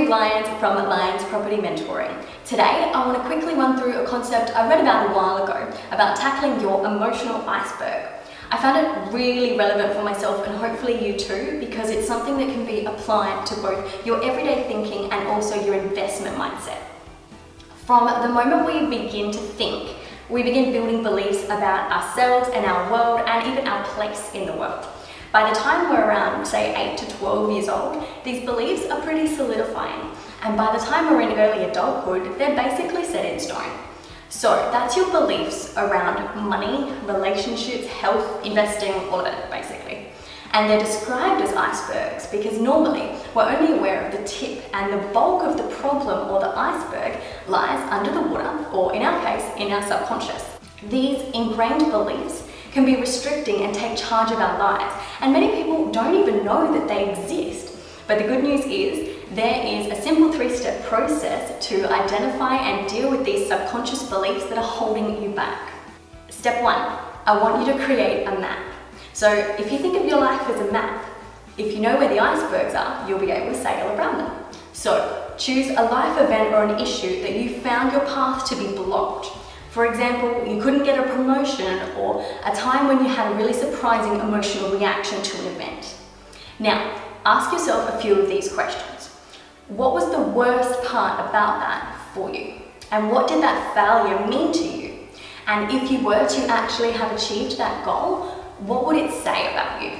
Gennavieve Lyons from Lyons Property Mentoring. Today, I want to quickly run through a concept I read about a while ago about tackling your emotional iceberg. I found it really relevant for myself and hopefully you too, because it's something that can be applied to both your everyday thinking and also your investment mindset. From the moment we begin to think, we begin building beliefs about ourselves and our world and even our place in the world. By the time we're around, say, 8 to 12 years old, these beliefs are pretty solidifying. And by the time we're in early adulthood, they're basically set in stone. So that's your beliefs around money, relationships, health, investing, all of it, basically. And they're described as icebergs because normally we're only aware of the tip and the bulk of the problem or the iceberg lies under the water, or in our case, in our subconscious. These ingrained beliefs can be restricting and take charge of our lives. And many people don't even know that they exist. But the good news is there is a simple 3-step process to identify and deal with these subconscious beliefs that are holding you back. Step 1, I want you to create a map. So if you think of your life as a map, if you know where the icebergs are, you'll be able to sail around them. So choose a life event or an issue that you found your path to be blocked. For example, you couldn't get a promotion, or a time when you had a really surprising emotional reaction to an event. Now, ask yourself a few of these questions. What was the worst part about that for you? And what did that failure mean to you? And if you were to actually have achieved that goal, what would it say about you?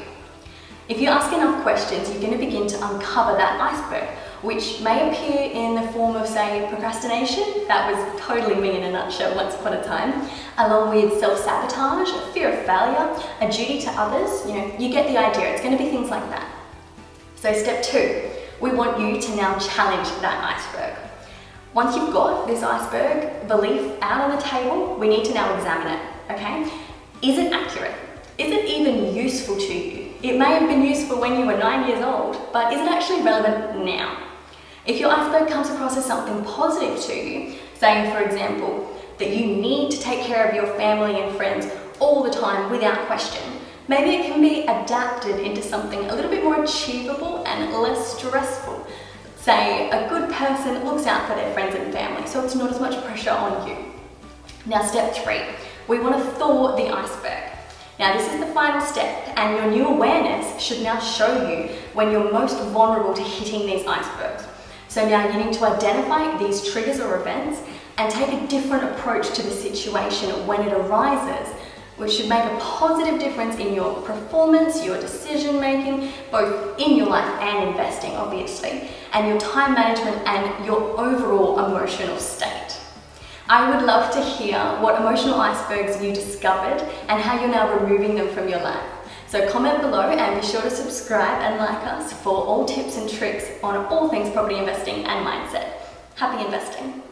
If you ask enough questions, you're going to begin to uncover that iceberg, which may appear in the form of, say, procrastination. That was totally me in a nutshell once upon a time, along with self-sabotage, fear of failure, a duty to others. You get the idea. It's going to be things like that. So step 2, we want you to now challenge that iceberg. Once you've got this iceberg belief out on the table, we need to now examine it, okay? Is it accurate? Is it even useful to you? It may have been useful when you were 9 years old, but is it actually relevant now? If your iceberg comes across as something positive to you, saying, for example, that you need to take care of your family and friends all the time without question, maybe it can be adapted into something a little bit more achievable and less stressful. Say, a good person looks out for their friends and family, so it's not as much pressure on you. Now, step 3, we want to thaw the iceberg. Now, this is the final step, and your new awareness should now show you when you're most vulnerable to hitting these icebergs. So now you need to identify these triggers or events and take a different approach to the situation when it arises, which should make a positive difference in your performance, your decision making, both in your life and investing, obviously, and your time management and your overall emotional state. I would love to hear what emotional icebergs you discovered and how you're now removing them from your life. So comment below and be sure to subscribe and like us for all tips and tricks on all things property investing and mindset. Happy investing.